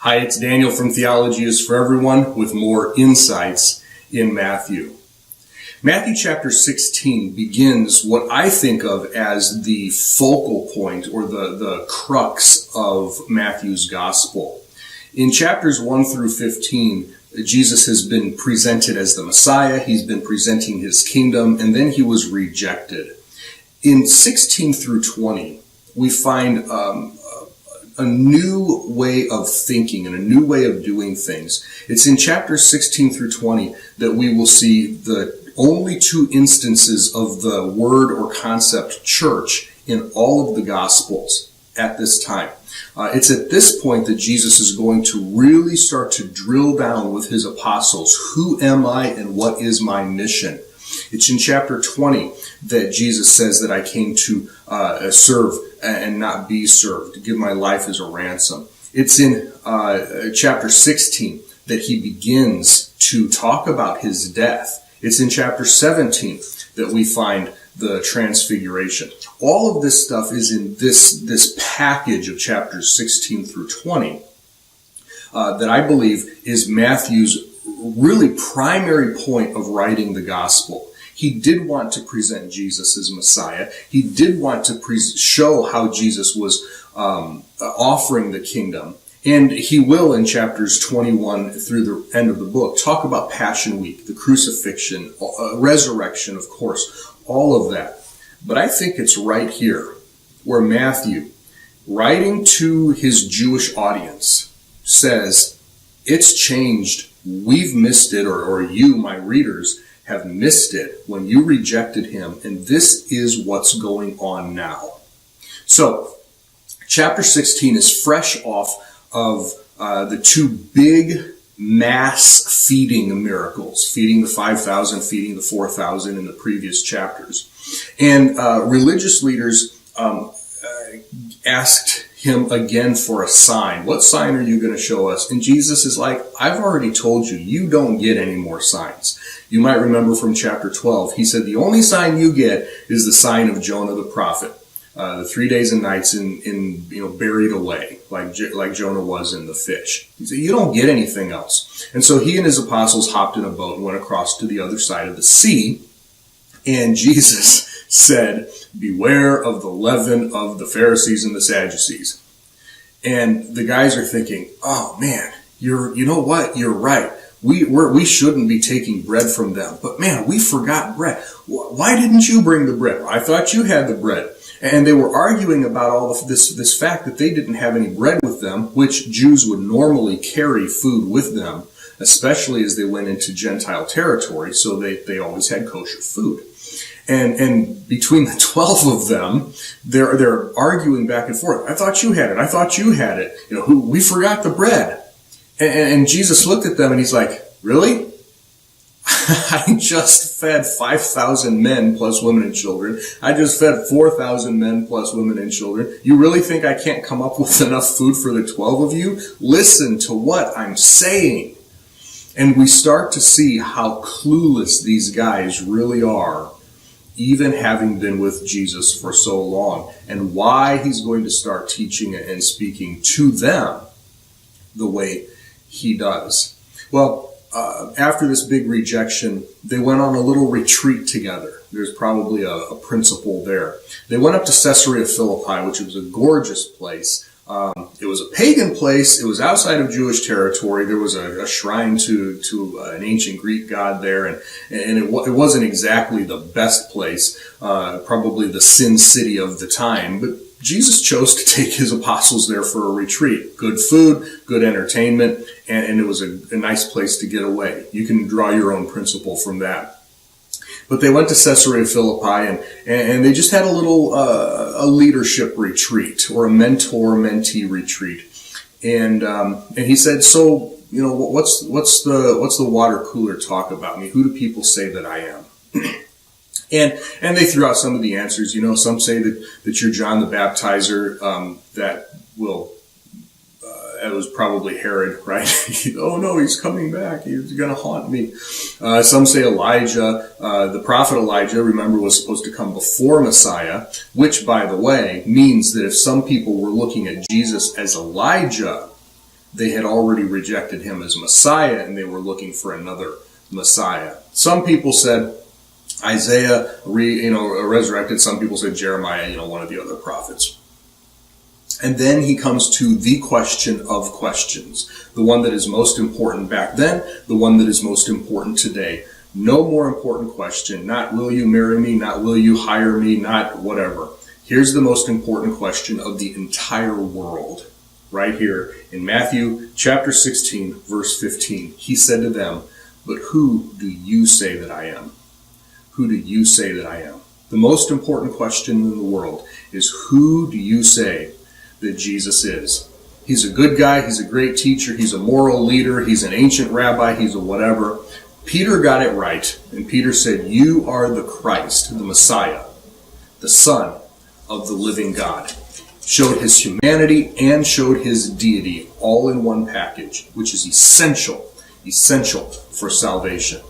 Hi, it's Daniel from Theology is for Everyone with more insights in Matthew. Matthew chapter 16 begins what I think of as the focal point or the crux of Matthew's gospel. In chapters 1 through 15, Jesus has been presented as the Messiah, he's been presenting his kingdom, and then he was rejected. In 16 through 20, we find a new way of thinking and a new way of doing things. It's in chapters 16 through 20 that we will see the only two instances of the word or concept church in all of the Gospels at this time. It's at this point that Jesus is going to really start to drill down with his apostles. Who am I and what is my mission? It's in chapter 20 that Jesus says that I came to serve and not be served, to give my life as a ransom. It's in chapter 16 that he begins to talk about his death. It's in chapter 17 that we find the transfiguration. All of this stuff is in this package of chapters 16 through 20 that I believe is Matthew's really primary point of writing the gospel. He did want to present Jesus as Messiah. He did want to show how Jesus was offering the kingdom. And he will, in chapters 21 through the end of the book, talk about Passion Week, the crucifixion, resurrection, of course, all of that. But I think it's right here where Matthew, writing to his Jewish audience, says, it's changed. We've missed it, or you, my readers, have missed it when you rejected him, and this is what's going on now. So, chapter 16 is fresh off of the two big mass feeding miracles, feeding the 5,000, feeding the 4,000 in the previous chapters. And religious leaders asked him again for a sign. What sign are you going to show us? And Jesus is like, I've already told you, you don't get any more signs. You might remember from chapter 12, he said, the only sign you get is the sign of Jonah the prophet. The 3 days and nights buried away, like Jonah was in the fish. He said, you don't get anything else. And so he and his apostles hopped in a boat and went across to the other side of the sea. And Jesus said, beware of the leaven of the Pharisees and the Sadducees. And the guys are thinking, oh man, you know what? You're right. We shouldn't be taking bread from them. But man, we forgot bread. Why didn't you bring the bread? I thought you had the bread. And they were arguing about all of this fact that they didn't have any bread with them, which Jews would normally carry food with them, especially as they went into Gentile territory, so they always had kosher food. And between the 12 of them, they're arguing back and forth. I thought you had it. I thought you had it. We forgot the bread. And Jesus looked at them and he's like, really? I just fed 5,000 men plus women and children. I just fed 4,000 men plus women and children. You really think I can't come up with enough food for the 12 of you? Listen to what I'm saying. And we start to see how clueless these guys really are, even having been with Jesus for so long, and why he's going to start teaching and speaking to them the way he does. Well, after this big rejection, they went on a little retreat together. There's probably a principle there. They went up to Caesarea Philippi, which was a gorgeous place. It was a pagan place. It was outside of Jewish territory. There was a shrine to an ancient Greek god there, and it wasn't exactly the best place, probably the sin city of the time, but Jesus chose to take his apostles there for a retreat. Good food, good entertainment, and it was a nice place to get away. You can draw your own principle from that. But they went to Caesarea Philippi, and they just had a little a leadership retreat, or a mentor-mentee retreat. And he said, so, what's the water cooler talk about me? Who do people say that I am? And they threw out some of the answers. Some say that you're John the Baptizer. It was probably Herod, right? Oh no, he's coming back. He's going to haunt me. Some say Elijah. The prophet Elijah, remember, was supposed to come before Messiah, which, by the way, means that if some people were looking at Jesus as Elijah, They had already rejected him as Messiah, and they were looking for another Messiah. Some people said Isaiah resurrected. Some people said Jeremiah, one of the other prophets. And then he comes to the question of questions, the one that is most important back then, the one that is most important today. No more important question, not will you marry me, not will you hire me, not whatever. Here's the most important question of the entire world. Right here in Matthew chapter 16, verse 15. He said to them, "But who do you say that I am? Who do you say that I am?" The most important question in the world is, who do you say that Jesus is? He's a good guy. He's a great teacher. He's a moral leader. He's an ancient rabbi. He's a whatever. Peter got it right. And Peter said, "You are the Christ, the Messiah, the Son of the living God." Showed his humanity and showed his deity all in one package, which is essential for salvation.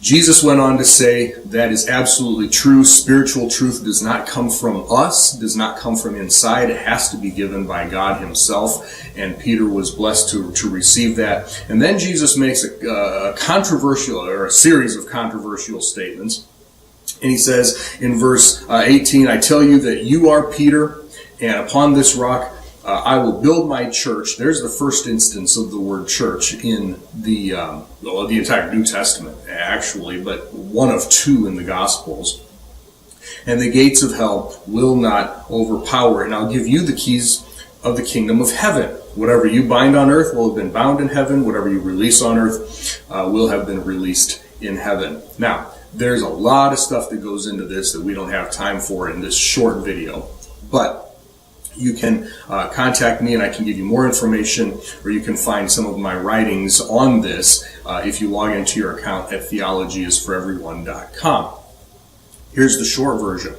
Jesus went on to say that is absolutely true. Spiritual truth does not come from us, does not come from inside. It has to be given by God himself. And Peter was blessed to receive that. And then Jesus makes a controversial, or a series of controversial statements. And he says in verse 18, "I tell you that you are Peter, and upon this rock I will build my church." There's the first instance of the word church in the entire New Testament, actually, but one of two in the Gospels. "And the gates of hell will not overpower it. And I'll give you the keys of the kingdom of heaven. Whatever you bind on earth will have been bound in heaven. Whatever you release on earth will have been released in heaven." Now, there's a lot of stuff that goes into this that we don't have time for in this short video. But you can contact me and I can give you more information, or you can find some of my writings on this if you log into your account at theologyisforeveryone.com. Here's the short version.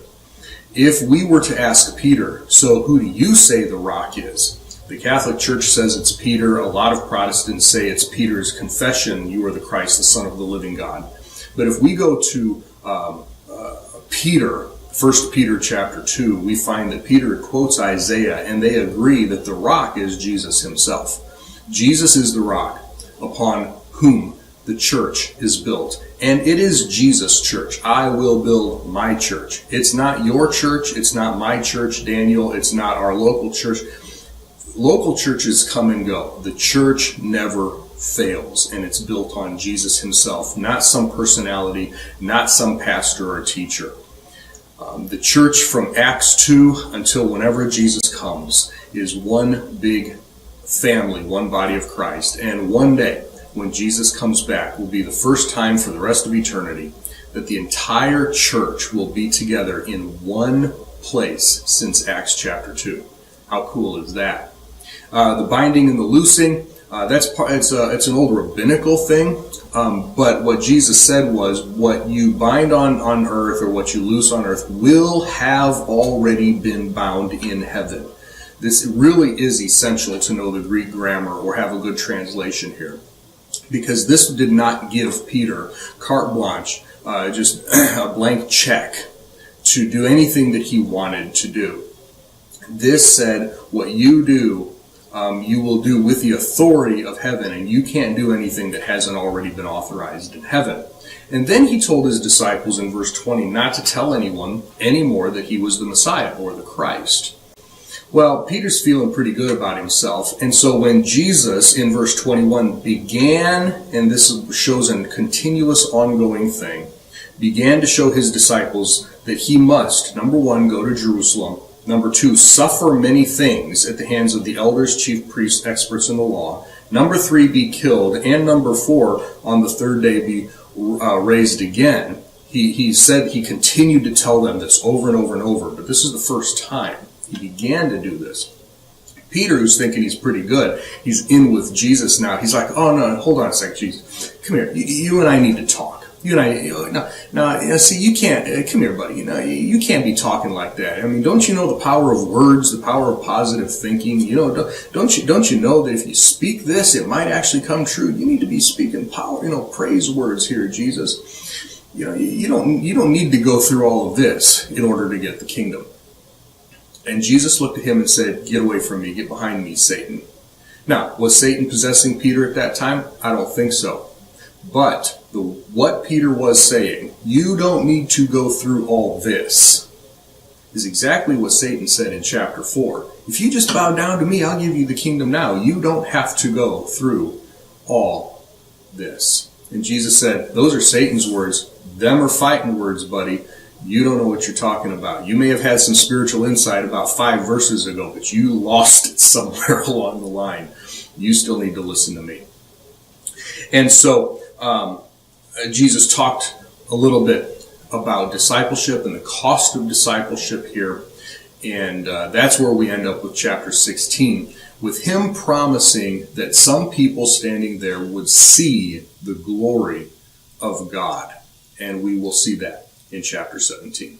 If we were to ask Peter, "So who do you say the rock is?" The Catholic Church says it's Peter. A lot of Protestants say it's Peter's confession, "You are the Christ, the Son of the living God." But if we go to Peter, 1 Peter chapter 2, we find that Peter quotes Isaiah, and they agree that the rock is Jesus himself. Jesus is the rock upon whom the church is built. And it is Jesus' church. "I will build my church." It's not your church. It's not my church, Daniel. It's not our local church. Local churches come and go. The church never fails, and it's built on Jesus himself, not some personality, not some pastor or teacher. The church from Acts 2 until whenever Jesus comes is one big family, one body of Christ. And one day, when Jesus comes back, will be the first time for the rest of eternity that the entire church will be together in one place since Acts chapter 2. How cool is that? The binding and the loosing, it's an old rabbinical thing. But what Jesus said was, what you bind on earth or what you loose on earth will have already been bound in heaven. This really is essential to know the Greek grammar or have a good translation here. Because this did not give Peter carte blanche, just a blank check to do anything that he wanted to do. This said, what you do, you will do with the authority of heaven, and you can't do anything that hasn't already been authorized in heaven. And then he told his disciples in verse 20 not to tell anyone anymore that he was the Messiah or the Christ. Well, Peter's feeling pretty good about himself, and so when Jesus, in verse 21, began, and this shows a continuous ongoing thing, began to show his disciples that he must, number one, go to Jerusalem, number two, suffer many things at the hands of the elders, chief priests, experts in the law, number three, be killed, and number four, on the third day be raised again. He said he continued to tell them this over and over and over, but this is the first time he began to do this. Peter, who's thinking he's pretty good, he's in with Jesus now. He's like, "Oh no, hold on a second, Jesus, come here. You and I need to talk. You and I, see, you can't. Come here, buddy. You can't be talking like that. I mean, don't you know the power of words, the power of positive thinking? Don't you know that if you speak this, it might actually come true? You need to be speaking power, praise words here, Jesus. You don't need to go through all of this in order to get the kingdom." And Jesus looked at him and said, "Get away from me, get behind me, Satan." Now, was Satan possessing Peter at that time? I don't think so. But what Peter was saying, you don't need to go through all this, is exactly what Satan said in chapter 4. If you just bow down to me, I'll give you the kingdom now. You don't have to go through all this. And Jesus said, those are Satan's words. Them are fighting words, buddy. You don't know what you're talking about. You may have had some spiritual insight about 5 verses ago, but you lost it somewhere along the line. You still need to listen to me. And so Jesus talked a little bit about discipleship and the cost of discipleship here. And that's where we end up with chapter 16, with him promising that some people standing there would see the glory of God. And we will see that in chapter 17.